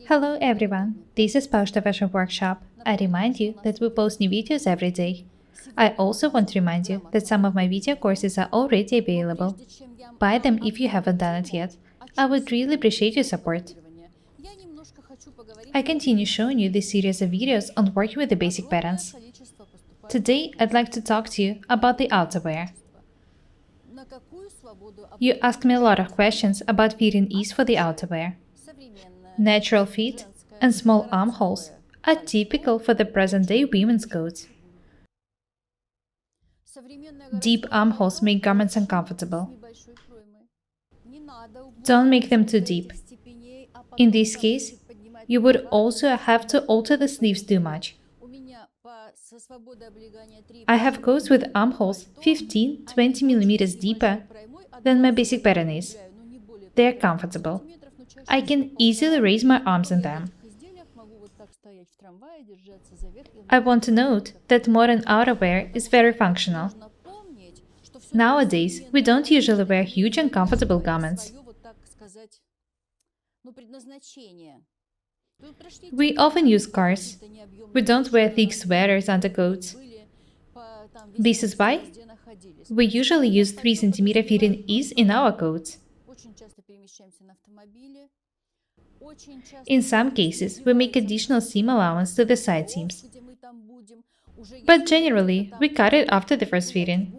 Hello everyone, this is Paukshte Fashion Workshop. I remind you that we post new videos every day. I also want to remind you that some of my video courses are already available. Buy them if you haven't done it yet. I would really appreciate your support. I continue showing you this series of videos on working with the basic patterns. Today, I'd like to talk to you about the outerwear. You ask me a lot of questions about fit and ease for the outerwear. Natural fit and small armholes are typical for the present-day women's coats. Deep armholes make garments uncomfortable. Don't make them too deep. In this case, you would also have to alter the sleeves too much. I have coats with armholes 15-20 mm deeper than my basic pattern is. They are comfortable. I can easily raise my arms in them. I want to note that modern outerwear is very functional. Nowadays, we don't usually wear huge uncomfortable garments. We often use scarves. We don't wear thick sweaters under coats. This is why we usually use 3 cm fit and ease in our coats. In some cases, we make additional seam allowance to the side seams. But generally, we cut it after the first fitting.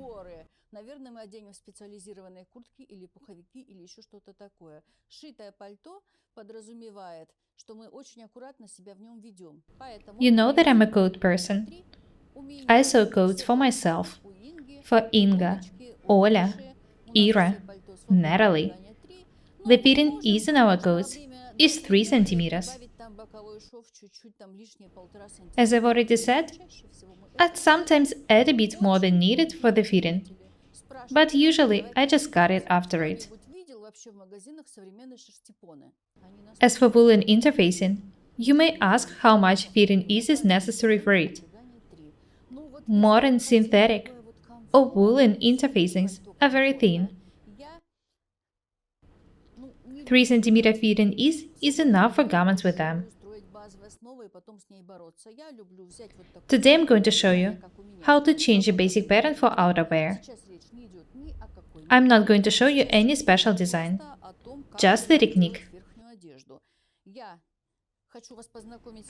You know that I'm a coat person. I sew coats for myself, for Inga, Oля, Ira, Natalie. The fit and ease in our coats is 3 centimeters. As I've already said, I'd sometimes add a bit more than needed for the fitting, but usually I just cut it after it. As for woolen interfacing, you may ask how much fit and ease is necessary for it. Modern synthetic or woolen interfacings are very thin. 3 cm fit and ease is enough for garments with them. Today I'm going to show you how to change a basic pattern for outerwear. I'm not going to show you any special design, just the technique.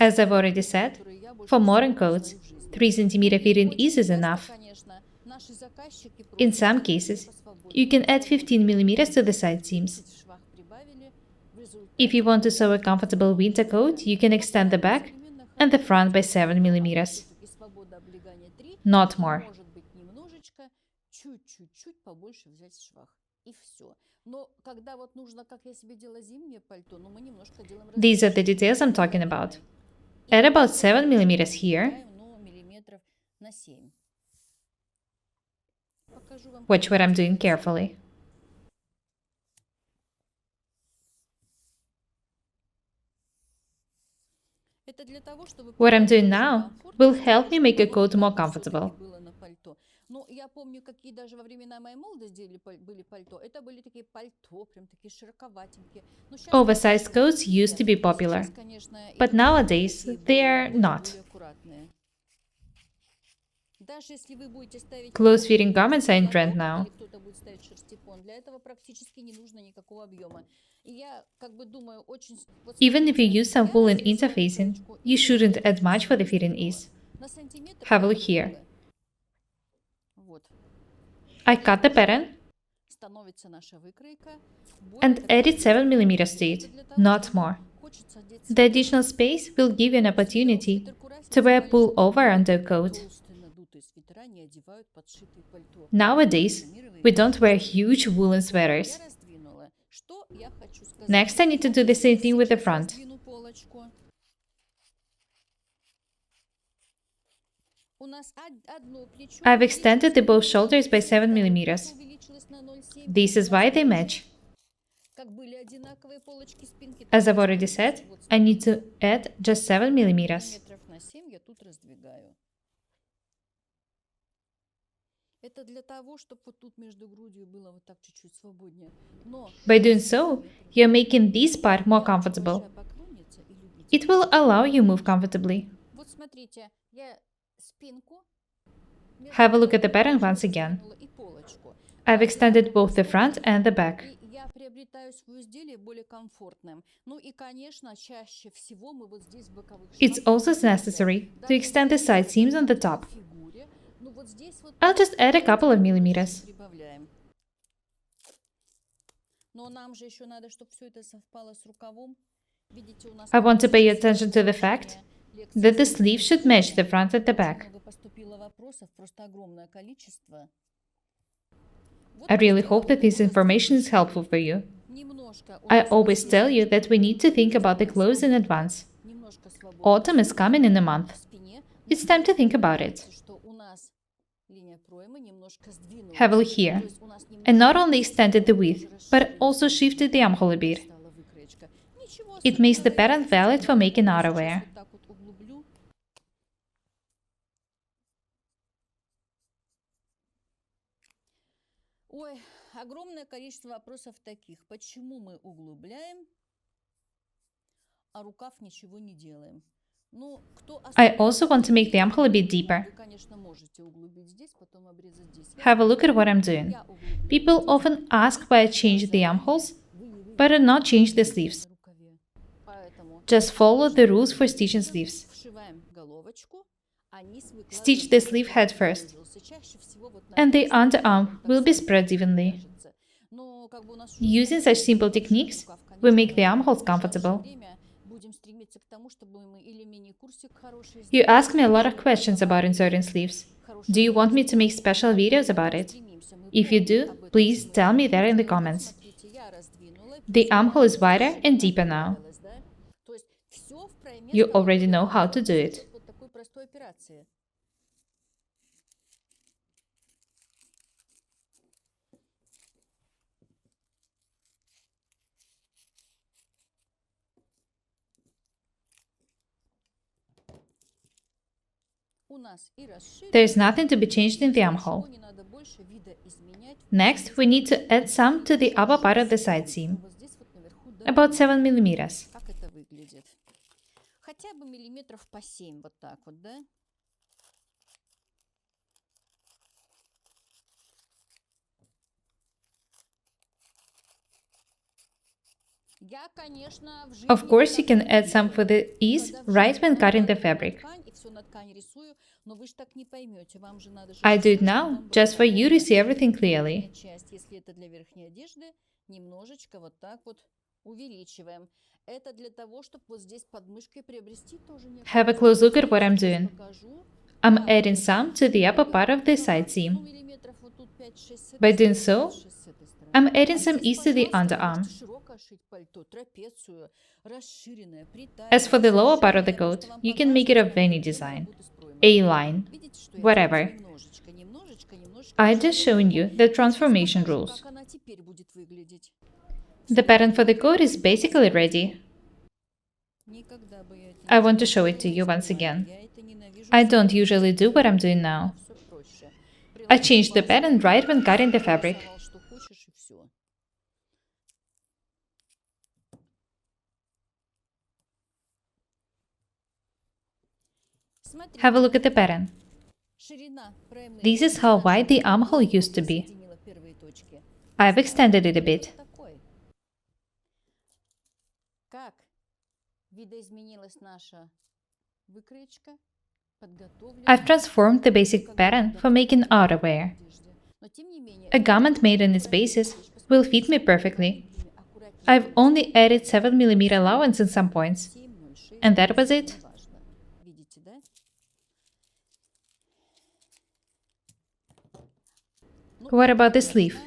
As I've already said, for modern coats, 3 cm fit and ease is enough. In some cases, you can add 15 mm to the side seams. If you want to sew a comfortable winter coat, you can extend the back and the front by 7 mm. Not more. These are the details I'm talking about. Add about 7 mm here. Watch what I'm doing carefully. What I'm doing now will help me make a coat more comfortable. Oversized coats used to be popular, but nowadays they are not. Close-fitting garments are in trend now. Even if you use some woolen interfacing, you shouldn't add much for the fit and ease. Have a look here. I cut the pattern and added 7 mm to it, not more. The additional space will give you an opportunity to wear pull-over undercoat. Nowadays, we don't wear huge woolen sweaters. Next, I need to do the same thing with the front. I've extended the both shoulders by 7 mm. This is why they match. As I've already said, I need to add just 7 mm. By doing so, you're making this part more comfortable. It will allow you move comfortably. Have a look at the pattern once again. I've extended both the front and the back. It's also necessary to extend the side seams on the top. I'll just add a couple of millimeters. I want to pay attention to the fact that the sleeve should match the front and the back. I really hope that this information is helpful for you. I always tell you that we need to think about the clothes in advance. Autumn is coming in a month. It's time to think about it. Have a look here. I not only extended the width, but also shifted the armhole a bit. It makes the pattern valid for making outerwear. Огромное количество вопросов таких. Почему мы углубляем, а рукав ничего не делаем? I also want to make the armhole a bit deeper. Have a look at what I'm doing. People often ask why I changed the armholes, but I not change the sleeves. Just follow the rules for stitching sleeves. Stitch the sleeve head first, and the underarm will be spread evenly. Using such simple techniques, we make the armholes comfortable. You ask me a lot of questions about inserting sleeves. Do you want me to make special videos about it? If you do, please tell me that in the comments. The armhole is wider and deeper now. You already know how to do it. There is nothing to be changed in the armhole. Next, we need to add some to the upper part of the side seam, about 7 millimeters. Of course, you can add some for the ease right when cutting the fabric. I do it now, just for you to see everything clearly. Have a close look at what I'm doing. I'm adding some to the upper part of the side seam. By doing so, I'm adding some ease to the underarm. As for the lower part of the coat, you can make it of any design. A-line, whatever. I'm just showing you the transformation rules. The pattern for the coat is basically ready. I want to show it to you once again. I don't usually do what I'm doing now. I changed the pattern right when cutting the fabric. Have a look at the pattern. This is how wide the armhole used to be. I've extended it a bit. I've transformed the basic pattern for making outerwear. A garment made on its basis will fit me perfectly. I've only added 7 mm allowance in some points. And that was it. What about the sleeve?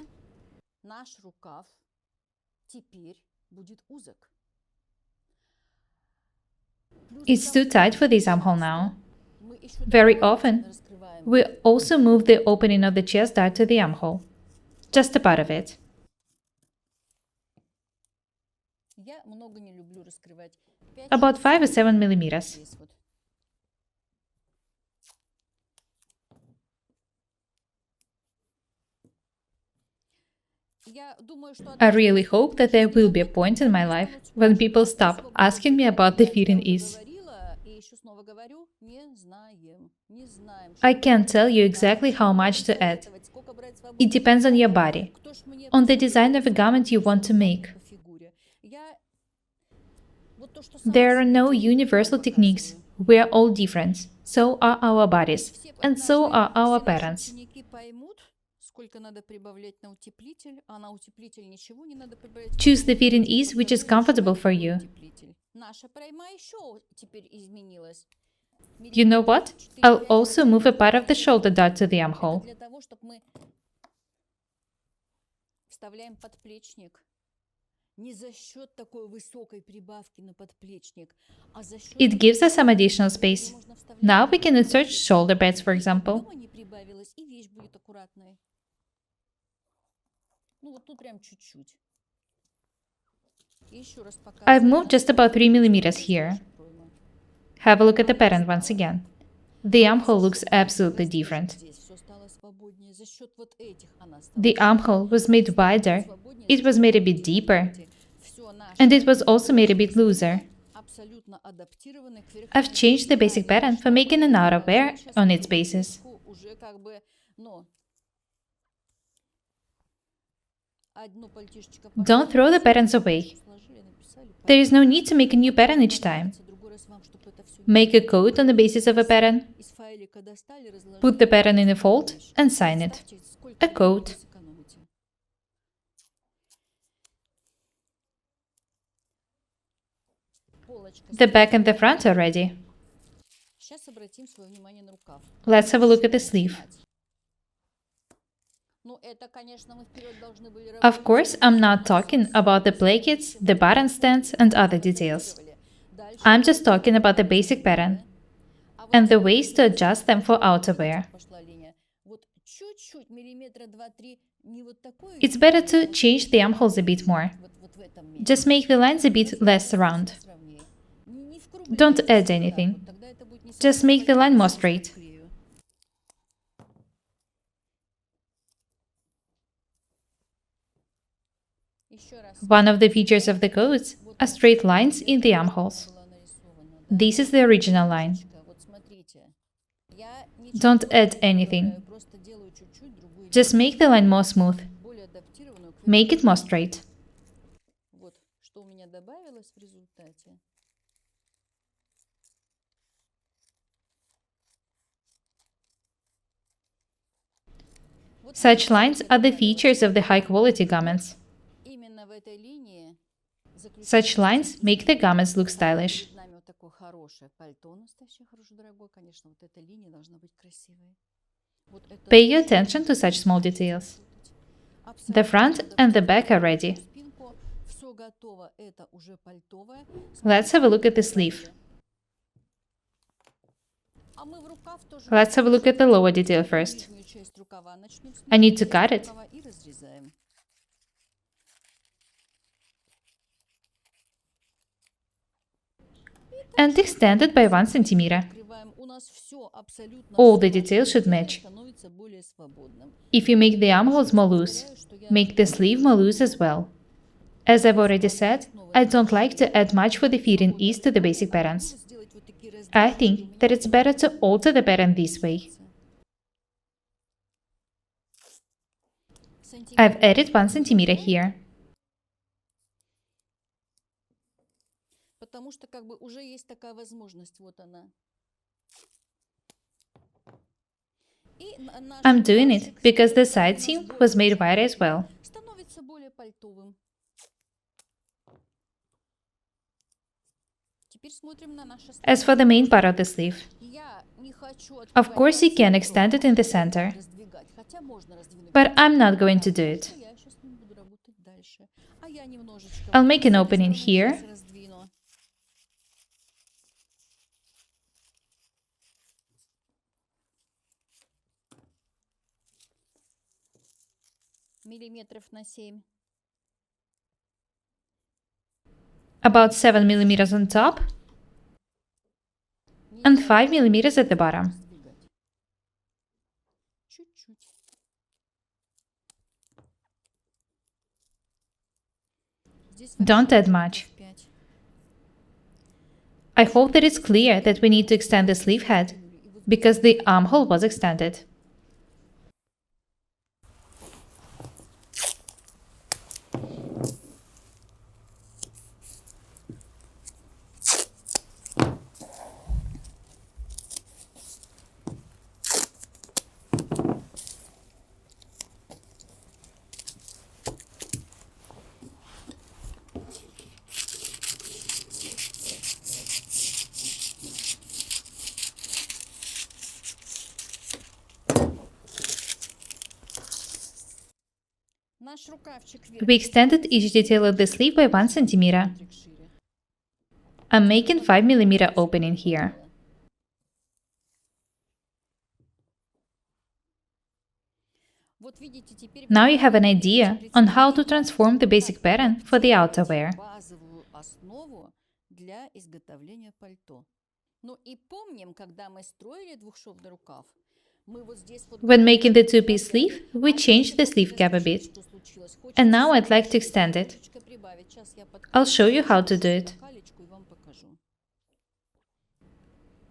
It's too tight for this armhole now. Very often, we also move the opening of the chest dart to the armhole. Just a part of it. About 5 or 7 millimeters. I really hope that there will be a point in my life when people stop asking me about the fitting ease. I can't tell you exactly how much to add. It depends on your body, on the design of a garment you want to make. There are no universal techniques. We are all different. So are our bodies. And so are our parents. Choose the fitting ease which is comfortable for you. You know what? I'll also move a part of the shoulder dart to the armhole. It gives us some additional space. Now we can insert shoulder pads, for example. I've moved just about 3 millimeters here. Have a look at the pattern once again. The armhole looks absolutely different. The armhole was made wider, it was made a bit deeper, and it was also made a bit looser. I've changed the basic pattern for making an outerwear on its basis. Don't throw the patterns away. There is no need to make a new pattern each time. Make a coat on the basis of a pattern. Put the pattern in a fold and sign it. A coat. The back and the front are ready. Let's have a look at the sleeve. Of course, I'm not talking about the plackets, the button stands, and other details. I'm just talking about the basic pattern and the ways to adjust them for outerwear. It's better to change the armholes a bit more. Just make the lines a bit less round. Don't add anything. Just make the line more straight. One of the features of the coats are straight lines in the armholes. This is the original line. Don't add anything. Just make the line more smooth. Make it more straight. Such lines are the features of the high-quality garments. Such lines make the garments look stylish. Pay attention to such small details. The front and the back are ready. Let's have a look at the sleeve. Let's have a look at the lower detail first. I need to cut it. And extend it by 1 centimeter. All the details should match. If you make the armholes more loose, make the sleeve more loose as well. As I've already said, I don't like to add much for the fitting ease to the basic patterns. I think that it's better to alter the pattern this way. I've added 1 centimeter here. I'm doing it because the side seam was made wider as well. As for the main part of the sleeve, of course you can extend it in the center, but I'm not going to do it. I'll make an opening here. About 7 millimeters on top and 5 millimeters at the bottom. Don't add much. I hope that it's clear that we need to extend the sleeve head, because the armhole was extended. We extended each detail of the sleeve by 1 centimeter. I'm making 5 millimeter opening here. Now you have an idea on how to transform the basic pattern for the outerwear. When making the two-piece sleeve, we changed the sleeve cap a bit. And now I'd like to extend it. I'll show you how to do it.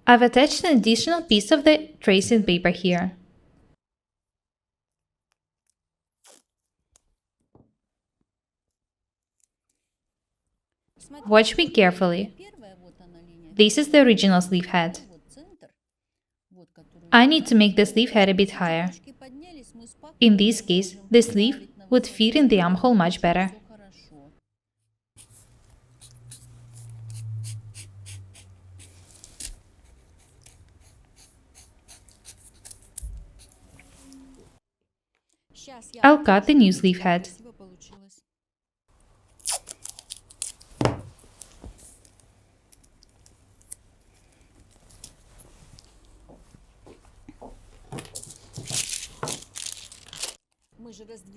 I've attached an additional piece of the tracing paper here. Watch me carefully. This is the original sleeve head. I need to make the sleeve head a bit higher. In this case, the sleeve would fit in the armhole much better. I'll cut the new sleeve head.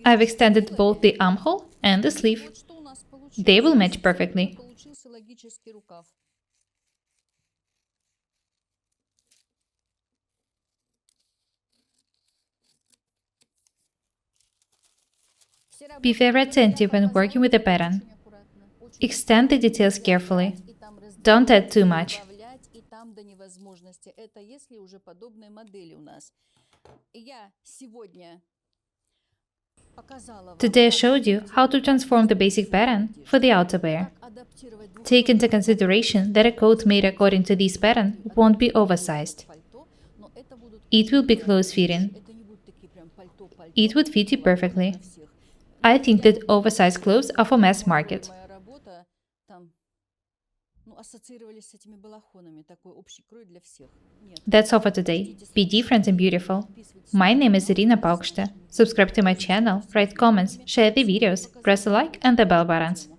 I've extended both the armhole and the sleeve. They will match perfectly. Be very attentive when working with the pattern. Extend the details carefully. Don't add too much. Today I showed you how to transform the basic pattern for the outerwear. Take into consideration that a coat made according to this pattern won't be oversized. It will be close-fitting. It would fit you perfectly. I think that oversized clothes are for mass market. That's all for today. Be different and beautiful. My name is Irina Paukshte. Subscribe to my channel, write comments, share the videos, press the like and the bell buttons.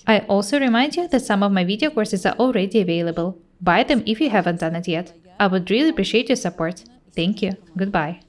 I also remind you that some of my video courses are already available. Buy them if you haven't done it yet. I would really appreciate your support. Thank you. Goodbye.